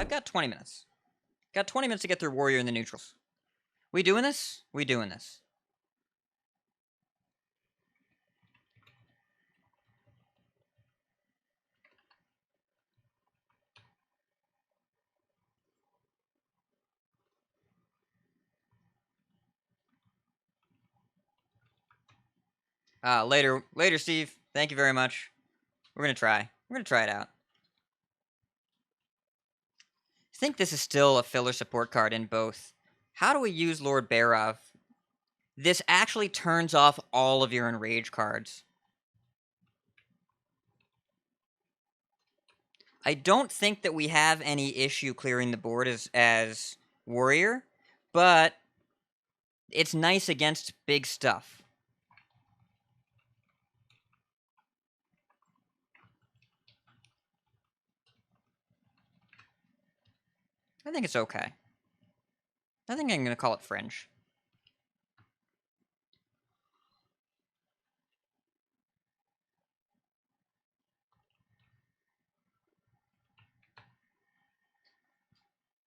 I've got 20 minutes. Got 20 minutes to get through warrior in the neutrals. We doing this? We doing this. Later, Steve. Thank you very much. We're gonna try. We're gonna try it out. I think this is still a filler support card in both. How do we use Lord Barov? This actually turns off all of your enrage cards. I don't think that we have any issue clearing the board as warrior, but it's nice against big stuff. I think it's okay. I think I'm going to call it fringe.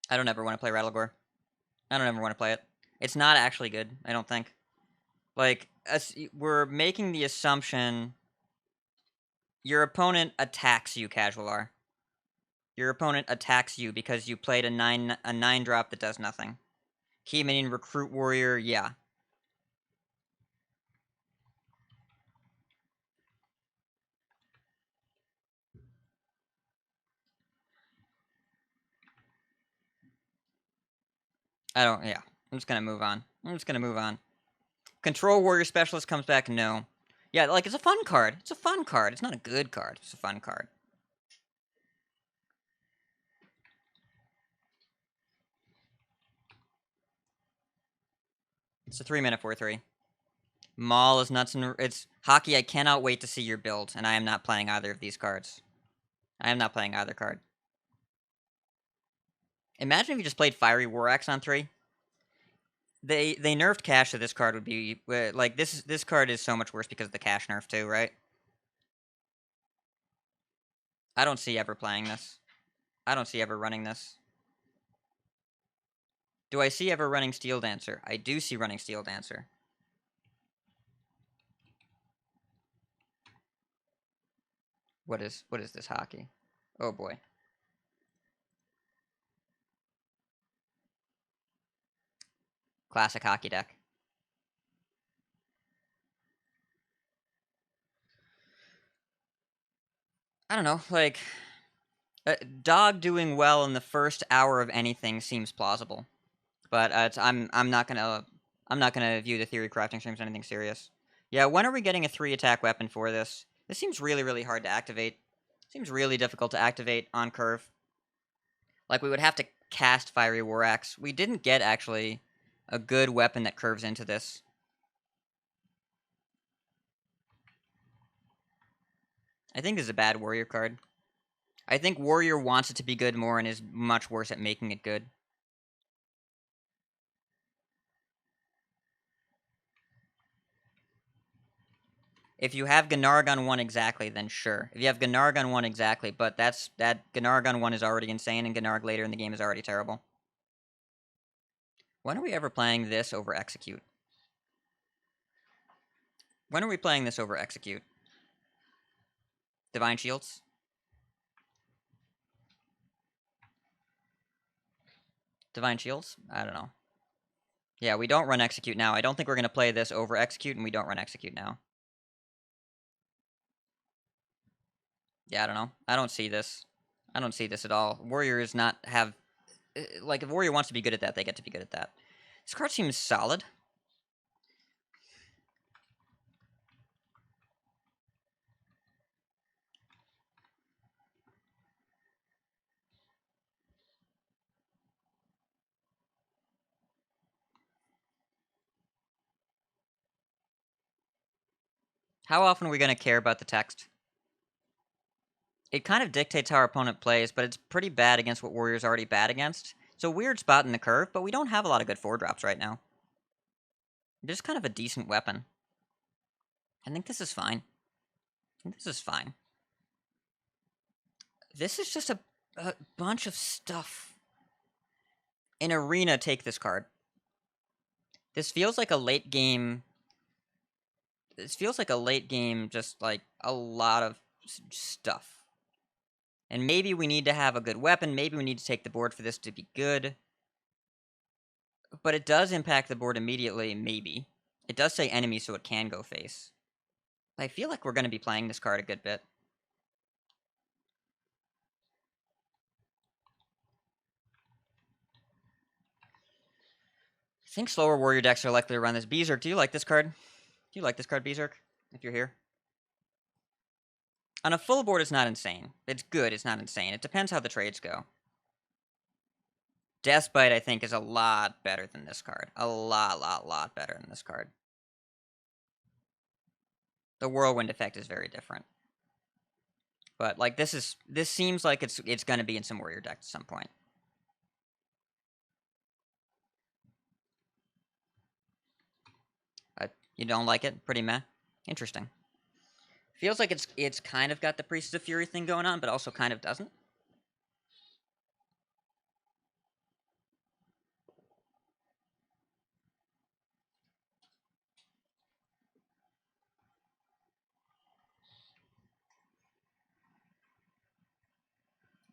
I don't ever want to play Rattlegore. I don't ever want to play it. It's not actually good, I don't think. Like, we're making the assumption your opponent attacks you, Casualar. Your opponent attacks you because you played a 9 drop that does nothing. Key minion recruit warrior, yeah. Yeah. I'm just gonna move on. Control warrior specialist comes back, no. Yeah, like, it's a fun card. It's a fun card. It's not a good card. It's a fun card. It's a 3-mana 4/3. Maul is nuts and it's hockey. I cannot wait to see your build, and I am not playing either of these cards. I am not playing either card. Imagine if you just played Fiery War Axe on 3. They nerfed cash, so this card would be like this card is so much worse because of the cash nerf too, right? I don't see ever playing this. I don't see ever running this. Do I see ever running Steel Dancer? I do see running Steel Dancer. What is this hockey? Oh boy. Classic hockey deck. I don't know, like dog doing well in the first hour of anything seems plausible, but I'm not gonna view the theory crafting stream as anything serious. Yeah, when are we getting a 3-attack weapon for this? This seems really hard to activate. Seems really difficult to activate on curve. Like, we would have to cast Fiery War Axe. We didn't get, actually, a good weapon that curves into this. I think this is a bad Warrior card. I think Warrior wants it to be good more and is much worse at making it good. If you have Gnarg on 1 exactly, then sure. If you have Gnarg on 1 exactly, but that Gnarg on 1 is already insane, and Gnarg later in the game is already terrible. When are we ever playing this over Execute? When are we playing this over Execute? Divine Shields? Divine Shields? I don't know. Yeah, we don't run Execute now. I don't think we're going to play this over Execute, and we don't run Execute now. Yeah, I don't know. I don't see this. I don't see this at all. Warrior is not have... Like, if Warrior wants to be good at that, they get to be good at that. This card seems solid. How often are we going to care about the text? It kind of dictates how our opponent plays, but it's pretty bad against what Warrior's already bad against. It's a weird spot in the curve, but we don't have a lot of good 4-drops right now. Just kind of a decent weapon. I think this is fine. I think this is fine. This is just a... A bunch of stuff. In Arena, take this card. This feels like a late game... This feels like a late game, just like a lot of stuff. And maybe we need to have a good weapon. Maybe we need to take the board for this to be good. But it does impact the board immediately, maybe. It does say enemy, so it can go face. I feel like we're going to be playing this card a good bit. I think slower warrior decks are likely to run this. Berserk, do you like this card? Do you like this card, Berserk? If you're here. On a full board, it's not insane. It's good, it's not insane. It depends how the trades go. Deathbite, I think, is a lot better than this card. A lot better than this card. The Whirlwind effect is very different. But, like, this seems like it's going to be in some warrior decks at some point. You don't like it? Pretty meh? Interesting. Feels like it's kind of got the Priestess of Fury thing going on, but also kind of doesn't.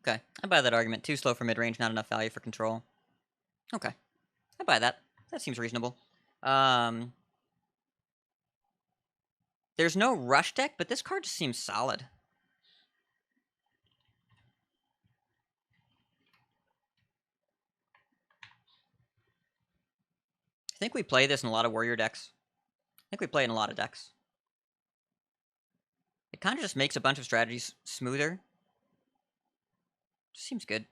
Okay, I buy that argument. Too slow for mid-range, not enough value for control. Okay, I buy that. That seems reasonable. There's no rush deck, but this card just seems solid. I think we play this in a lot of warrior decks. I think we play it in a lot of decks. It kind of just makes a bunch of strategies smoother. Just seems good.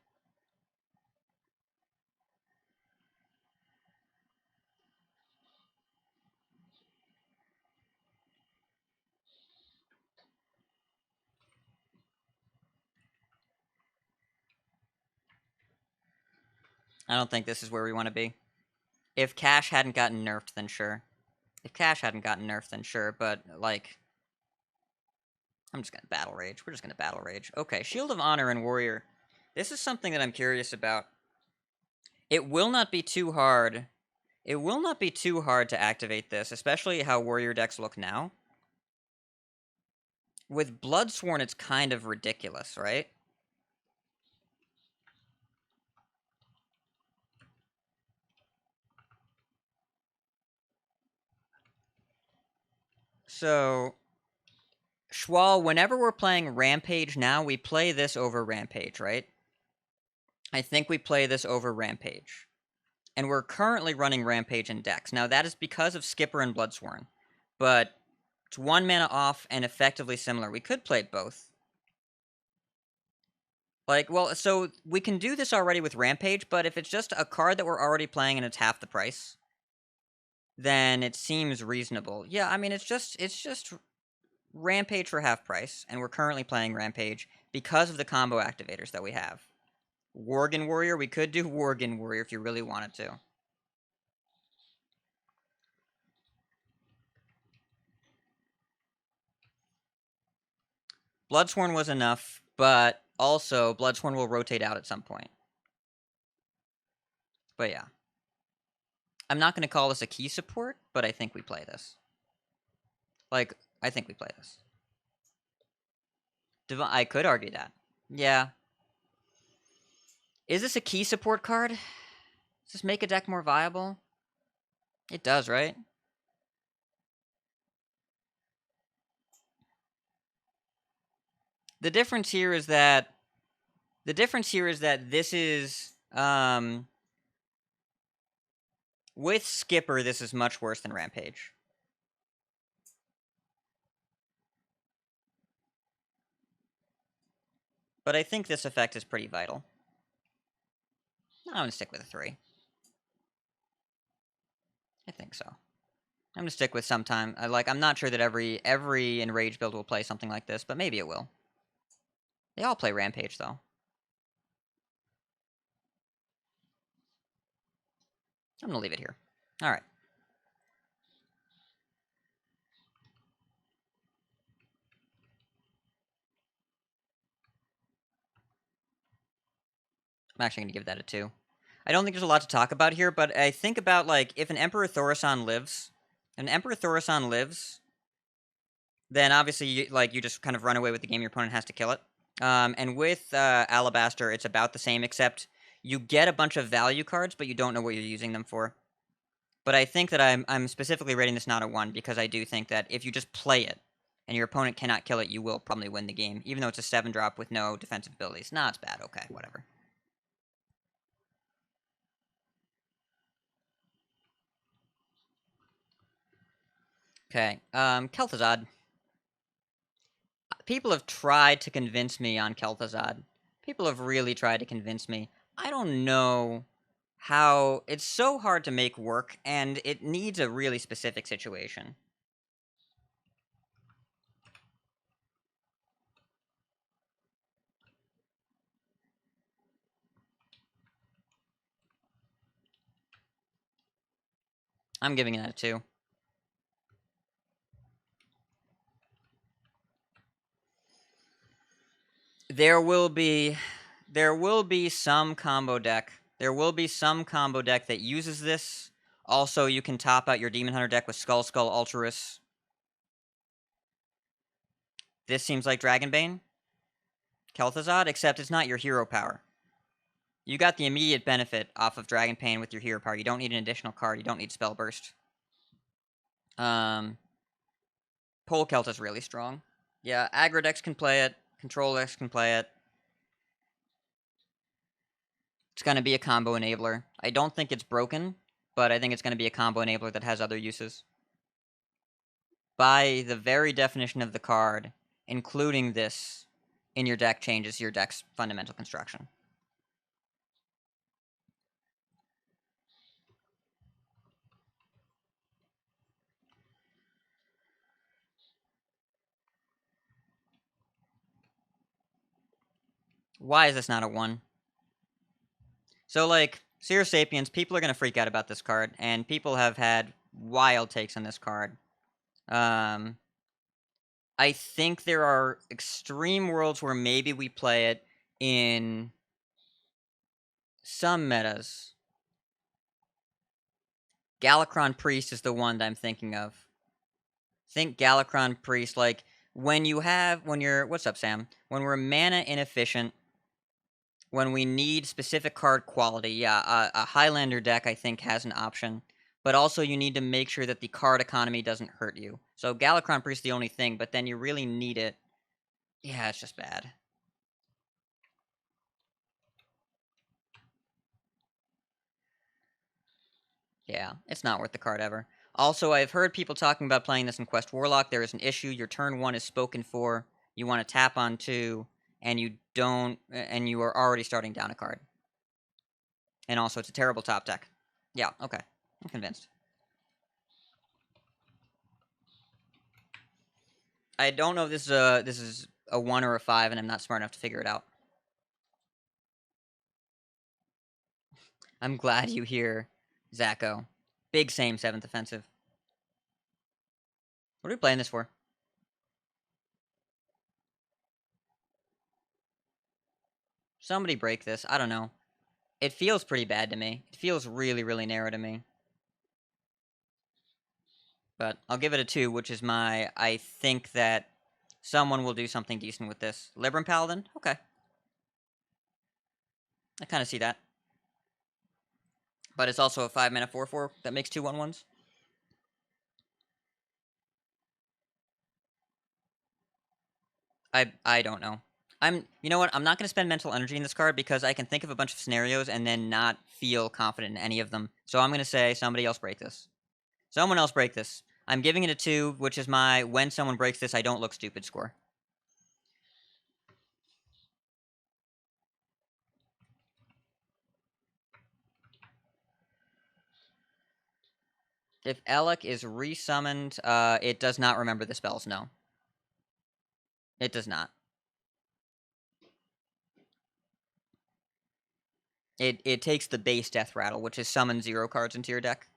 I don't think this is where we want to be. If Cash hadn't gotten nerfed, then sure. If Cash hadn't gotten nerfed, then sure, but, like... I'm just gonna Battle Rage. We're just gonna Battle Rage. Okay, Shield of Honor and Warrior. This is something that I'm curious about. It will not be too hard. It will not be too hard to activate this, especially how Warrior decks look now. With Bloodsworn, it's kind of ridiculous, right? So, Schwal, whenever we're playing Rampage now, we play this over Rampage, right? I think we play this over Rampage. And we're currently running Rampage in decks. Now, that is because of Skipper and Bloodsworn. But it's 1 mana off and effectively similar. We could play both. Like, well, so we can do this already with Rampage, but if it's just a card that we're already playing and it's half the price, then it seems reasonable. Yeah, I mean, it's just Rampage for half price, and we're currently playing Rampage because of the combo activators that we have. Worgen Warrior, we could do Worgen Warrior if you really wanted to. Bloodsworn was enough, but also Bloodsworn will rotate out at some point. But yeah. I'm not going to call this a key support, but I think we play this. Like, I think we play this. I could argue that. Yeah. Is this a key support card? Does this make a deck more viable? It does, right? The difference here is that this is with Skipper, this is much worse than Rampage. But I think this effect is pretty vital. I'm going to stick with a 3. I think so. I'm going to stick with sometime. I'm not sure that every Enrage build will play something like this, but maybe it will. They all play Rampage, though. I'm going to leave it here. Alright. I'm actually gonna give that a 2. I don't think there's a lot to talk about here, but I think about, like, if an Emperor Thaurissan lives, then obviously, you just kind of run away with the game. Your opponent has to kill it. And with Alabaster, it's about the same, except you get a bunch of value cards, but you don't know what you're using them for. But I think that I'm specifically rating this not a 1 because I do think that if you just play it and your opponent cannot kill it, you will probably win the game, even though it's a 7-drop with no defensive abilities. Nah, it's bad. Okay, whatever. Okay, Kel'Thuzad. People have tried to convince me on Kel'Thuzad. People have really tried to convince me. I don't know how... It's so hard to make work, and it needs a really specific situation. I'm giving it a 2. There will be some combo deck. There will be some combo deck that uses this. Also, you can top out your Demon Hunter deck with Skull Ultras. This seems like Dragonbane. Kel'Thuzad, except it's not your hero power. You got the immediate benefit off of Dragonbane with your hero power. You don't need an additional card. You don't need Spell Burst. Pole Kelt is really strong. Yeah, aggro decks can play it. Control decks can play it. It's going to be a combo enabler. I don't think it's broken, but I think it's going to be a combo enabler that has other uses. By the very definition of the card, including this in your deck changes your deck's fundamental construction. Why is this not a 1? So, like, Seer Sapiens, people are going to freak out about this card, and people have had wild takes on this card. I think there are extreme worlds where maybe we play it in some metas. Galakron Priest is the one that I'm thinking of. Think Galakron Priest, like, when you're, what's up, Sam? When we're mana inefficient, when we need specific card quality, yeah, a Highlander deck, I think, has an option. But also, you need to make sure that the card economy doesn't hurt you. So, Galakron Priest is the only thing, but then you really need it. Yeah, it's just bad. Yeah, it's not worth the card ever. Also, I've heard people talking about playing this in Quest Warlock. There is an issue. Your turn 1 is spoken for. You want to tap on 2, and you don't, and you are already starting down a card. And also, it's a terrible top deck. Yeah, okay. I'm convinced. I don't know if this is a 1 or a 5, and I'm not smart enough to figure it out. I'm glad you hear Zacho. Big same 7th offensive. What are we playing this for? Somebody break this. I don't know. It feels pretty bad to me. It feels really, really narrow to me. But I'll give it a 2, which is I think that someone will do something decent with this. Libram Paladin? Okay. I kind of see that. But it's also a 5-mana 4/4 that makes 2 1/1s. I don't know. You know what? I'm not going to spend mental energy in this card because I can think of a bunch of scenarios and then not feel confident in any of them. So I'm going to say somebody else break this. Someone else break this. I'm giving it a 2, which is my when someone breaks this, I don't look stupid score. If Alec is resummoned, it does not remember the spells, no. It does not. It takes the base Death Rattle, which is summon 0 cards into your deck.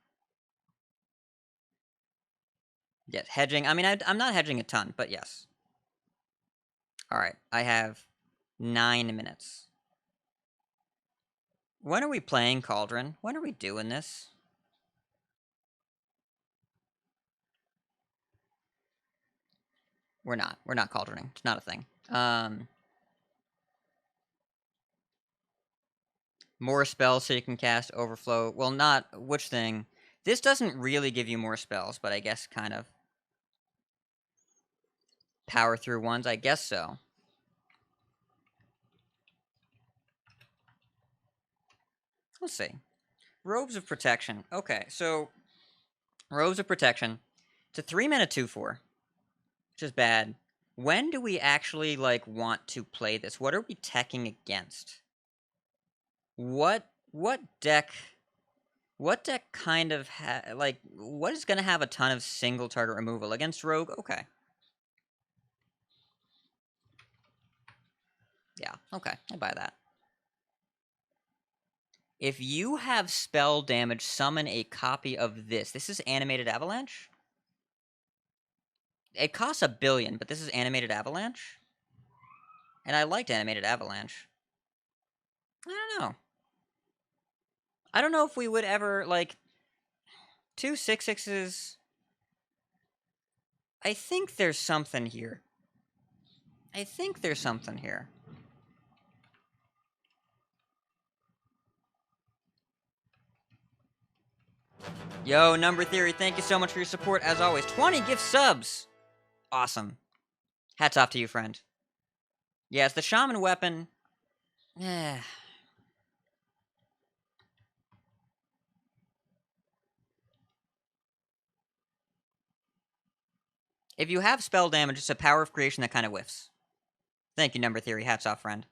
Yes, hedging. I mean, I'm not hedging a ton, but yes. Alright, I have 9 minutes. When are we playing Cauldron? When are we doing this? We're not. We're not Cauldroning. It's not a thing. More spells so you can cast Overflow. Well, not... Which thing? This doesn't really give you more spells, but I guess kind of. Power through ones? I guess so. Let's see. Robes of Protection. Okay, so... Robes of Protection. It's a 3-mana 2/4. Which is bad. When do we actually, like, want to play this? What are we teching against? What deck... What deck kind of like, what is going to have a ton of single target removal? Against Rogue? Okay. Yeah, okay. I'll buy that. If you have spell damage, summon a copy of this. This is Animated Avalanche? It costs 1 billion, but this is Animated Avalanche? And I liked Animated Avalanche. I don't know. I don't know if we would ever, like... 2 6/6s... I think there's something here. I think there's something here. Yo, Number Theory, thank you so much for your support, as always. 20 gift subs! Awesome. Hats off to you, friend. Yes, the Shaman weapon... Eh. If you have spell damage, it's a power of creation that kind of whiffs. Thank you, Number Theory. Hats off, friend.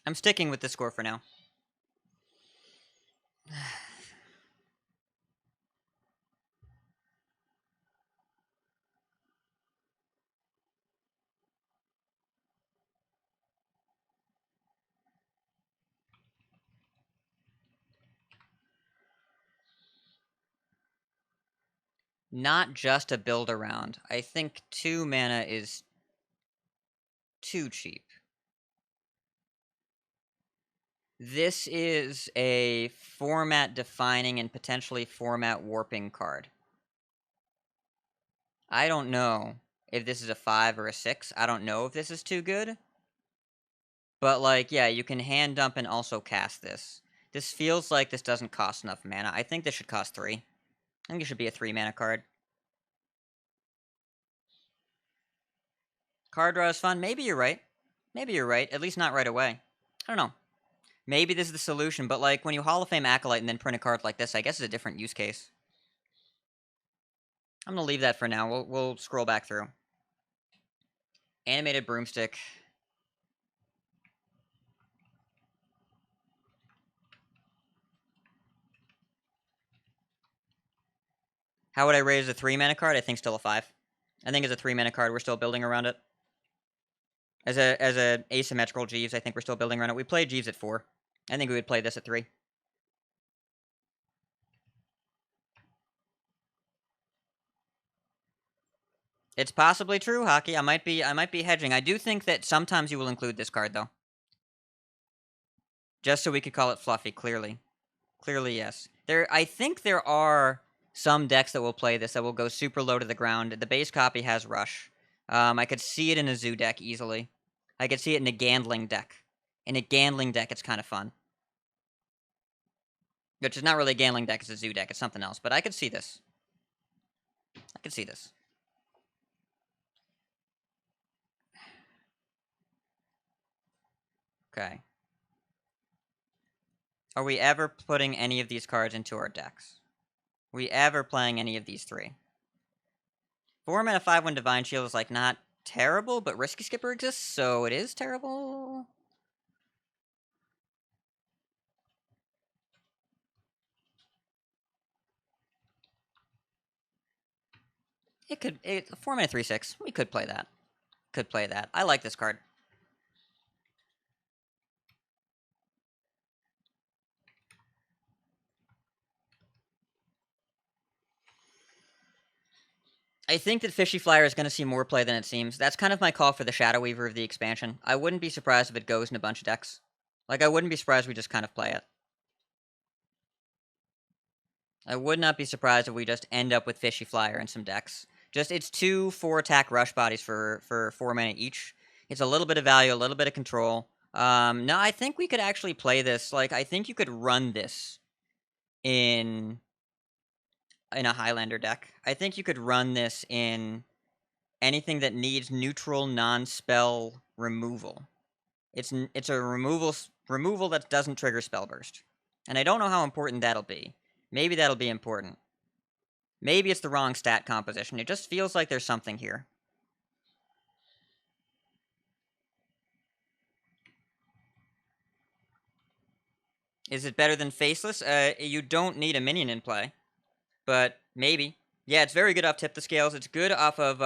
I'm sticking with the score for now. Not just a build around. I think 2 mana is too cheap. This is a format-defining and potentially format-warping card. I don't know if this is a 5 or a 6. I don't know if this is too good. But, like, yeah, you can hand dump and also cast this. This feels like this doesn't cost enough mana. I think this should cost 3. I think it should be a 3-mana card. Card draw is fun. Maybe you're right. Maybe you're right. At least not right away. I don't know. Maybe this is the solution, but, like, when you Hall of Fame Acolyte and then print a card like this, I guess it's a different use case. I'm gonna leave that for now. We'll scroll back through. Animated Broomstick. How would I raise a 3-mana card? I think still a 5. I think it's a 3-mana card. We're still building around it. As a asymmetrical Jeeves, I think we're still building around it. We played Jeeves at 4. I think we would play this at 3. It's possibly true, Hockey. I might be hedging. I do think that sometimes you will include this card, though. Just so we could call it fluffy, clearly. Clearly, yes. I think there are some decks that will play this that will go super low to the ground. The base copy has Rush. I could see it in a Zoo deck easily. I could see it in a Gandling deck. In a Gandling deck, it's kind of fun. Which is not really a Gandling deck, it's a Zoo deck. It's something else. But I could see this. I could see this. Okay. Are we ever putting any of these cards into our decks? Are we ever playing any of these 3? 4 mana 5/1 Divine Shield is, like, not terrible, but Risky Skipper exists, so it is terrible. It could... 4 mana 3/6. We could play that. Could play that. I like this card. I think that Fishy Flyer is going to see more play than it seems. That's kind of my call for the Shadow Weaver of the expansion. I wouldn't be surprised if it goes in a bunch of decks. Like, I wouldn't be surprised if we just kind of play it. I would not be surprised if we just end up with Fishy Flyer in some decks. Just, it's 2 4-attack rush bodies for 4 mana each. It's a little bit of value, a little bit of control. No, I think we could actually play this. Like, I think you could run this in a Highlander deck. I think you could run this in anything that needs neutral non-spell removal. It's a removal that doesn't trigger spell burst. And I don't know how important that'll be. Maybe that'll be important. Maybe it's the wrong stat composition. It just feels like there's something here. Is it better than Faceless? You don't need a minion in play. But maybe. Yeah, it's very good off Tip the Scales. It's good off of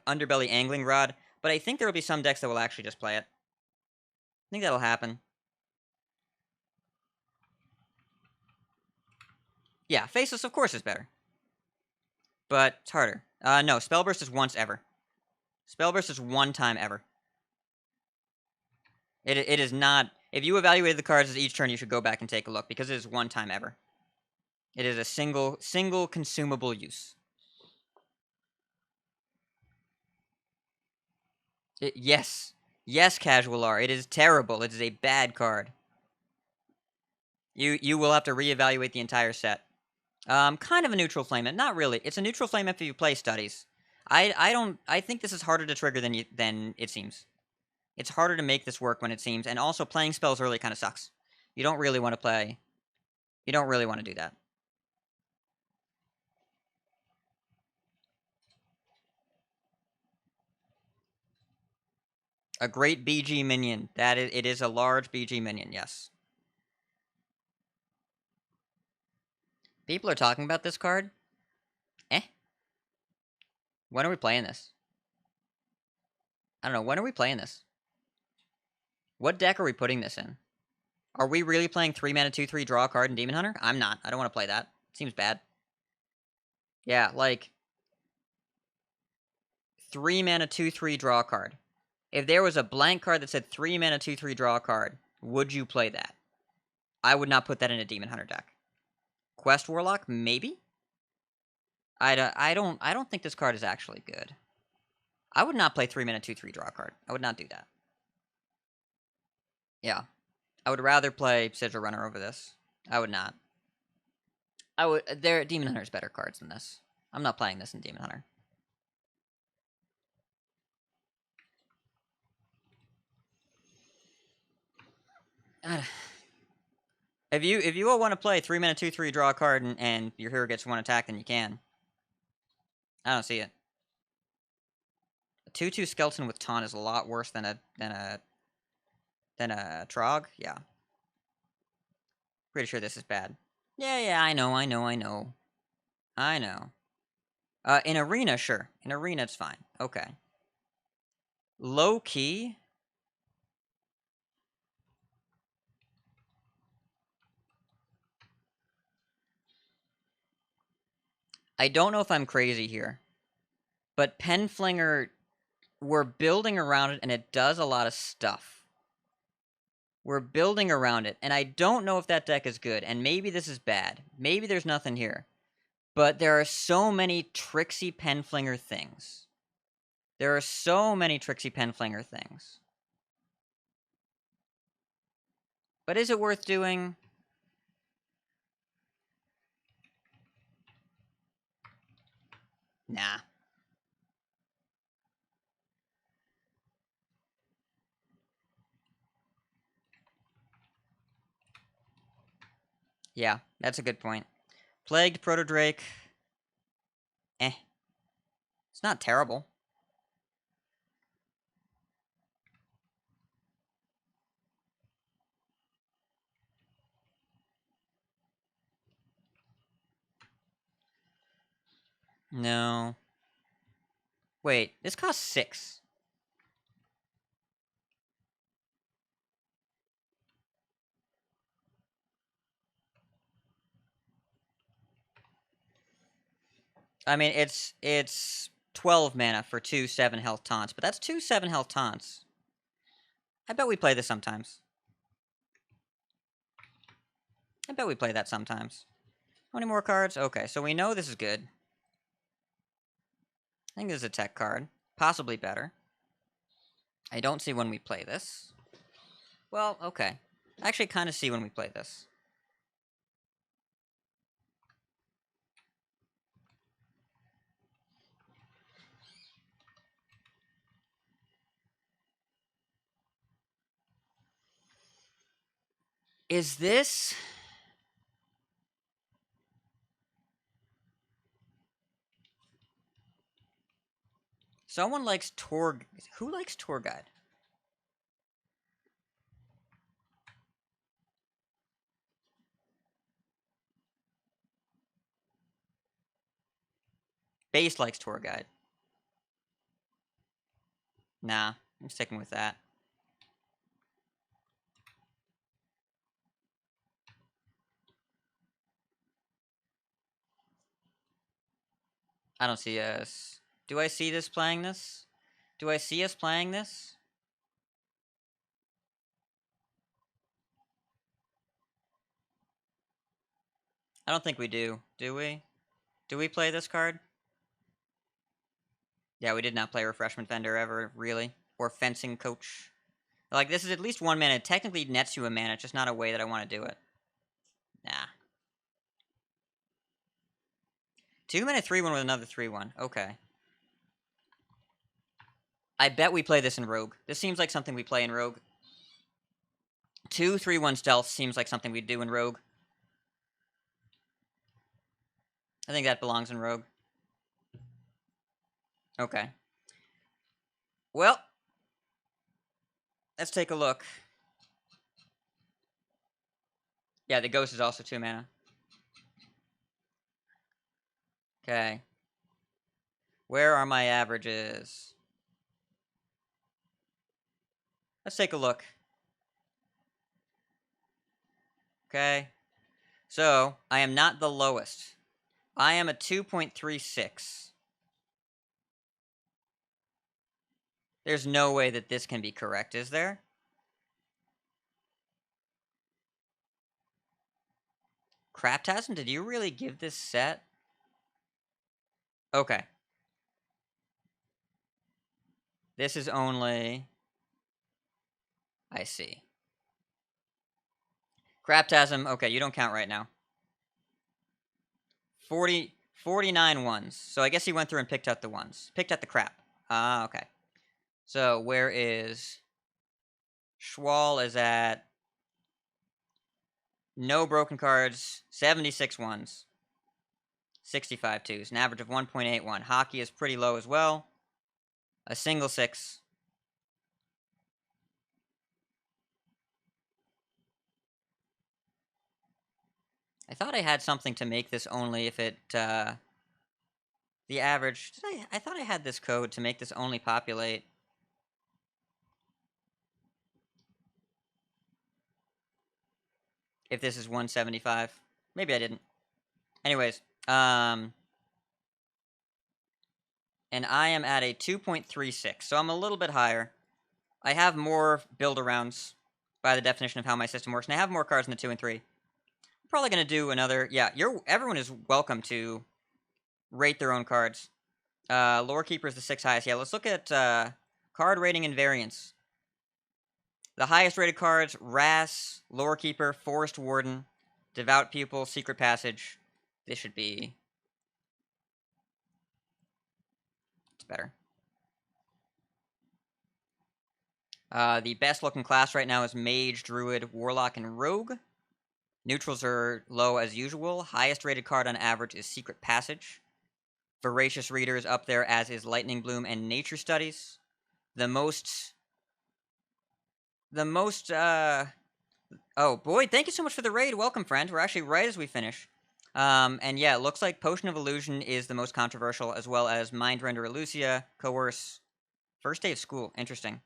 Underbelly Angling Rod. But I think there will be some decks that will actually just play it. I think that'll happen. Yeah, Faceless of course is better. But it's harder. No, Spellburst is once ever. Spellburst is one time ever. It is not... If you evaluated the cards as each turn, you should go back and take a look, because it is one time ever. It is a single consumable use. Yes. Yes, Casual R. It is terrible. It is a bad card. You will have to reevaluate the entire set. Kind of a neutral flame. Not really. It's a neutral flame if you play studies. I think this is harder to trigger than it seems. It's harder to make this work when it seems, and also playing spells early kind of sucks. You don't really want to play. You don't really want to do that. A great BG minion. It is a large BG minion, yes. People are talking about this card. Eh? When are we playing this? I don't know. When are we playing this? What deck are we putting this in? Are we really playing 3 mana 2/3 draw a card in Demon Hunter? I'm not. I don't want to play that. Seems bad. Yeah, like 3 mana 2/3 draw a card. If there was a blank card that said 3 mana 2/3 draw a card, would you play that? I would not put that in a Demon Hunter deck. Quest Warlock, maybe. I don't think this card is actually good. I would not play 3 mana 2/3 draw a card. I would not do that. Yeah, I would rather play Sigil Runner over this. I would not. Demon Hunter's better cards than this. I'm not playing this in Demon Hunter. If you all want to play 3 mana 2/3 draw a card and your hero gets 1 attack, then you can. I don't see it. A 2/2 skeleton with taunt is a lot worse than a Trog. Yeah. Pretty sure this is bad. Yeah, I know. In Arena, sure. In Arena, it's fine. Okay. Low key. I don't know if I'm crazy here, but Penflinger, we're building around it, and it does a lot of stuff. We're building around it, and I don't know if that deck is good, and maybe this is bad. Maybe there's nothing here. But there are so many tricksy Penflinger things. There are so many tricksy Penflinger things. But is it worth doing? Nah. Yeah, that's a good point. Plagued Protodrake. Eh. It's not terrible. No. Wait, this costs 6. I mean, it's 12 mana for 2 7 health taunts, but that's 2 7 health taunts. I bet we play this sometimes. I bet we play that sometimes. How many more cards? Okay, so we know this is good. I think this is a tech card. Possibly better. I don't see when we play this. Well, okay. I actually kind of see when we play this. Is this... Someone likes tour... Who likes tour guide? Base likes tour guide. Nah, I'm sticking with that. I don't see us... Do I see this playing this? Do I see us playing this? I don't think we do. Do we? Do we play this card? Yeah, we did not play Refreshment Vendor ever, really. Or Fencing Coach. Like, this is at least 1 mana. It technically nets you a mana, it's just not a way that I want to do it. Nah. 2 mana 3-1 with another 3-1. Okay. I bet we play this in Rogue. This seems like something we play in Rogue. 2 3-1 stealth seems like something we do in Rogue. I think that belongs in Rogue. Okay. Well, let's take a look. Yeah, the Ghost is also 2 mana. Okay. Where are my averages? Let's take a look. Okay. So, I am not the lowest. I am a 2.36. There's no way that this can be correct, is there? Craptasm, did you really give this set? Okay. This is only... I see. Craptasm, okay, you don't count right now. 49 ones. So I guess he went through and picked out the ones. Picked out the crap. Ah, okay. So where is... Schwal is at... No broken cards, 76 ones. 65 twos, an average of 1.81. Hockey is pretty low as well. A single 6. I thought I had something to make this only if it, the average... I thought I had this code to make this only populate... If this is 175. Maybe I didn't. Anyways, and I am at a 2.36, so I'm a little bit higher. I have more build-arounds by the definition of how my system works, and I have more cards in the 2 and 3. I'm probably going to do another... Yeah, everyone is welcome to rate their own cards. Lorekeeper is the 6th highest. Yeah, let's look at card rating and variance. The highest rated cards, Wrass, Lorekeeper, Forest Warden, Devout Pupil, Secret Passage. This should be... It's better. The best looking class right now is Mage, Druid, Warlock, and Rogue. Neutrals are low as usual. Highest rated card on average is Secret Passage. Voracious Reader is up there, as is Lightning Bloom and Nature Studies. The most... Oh, Boyd, thank you so much for the raid. Welcome, friend. We're actually right as we finish. And yeah, it looks like Potion of Illusion is the most controversial, as well as Mind Render Elusia, Coerce. First day of school. Interesting.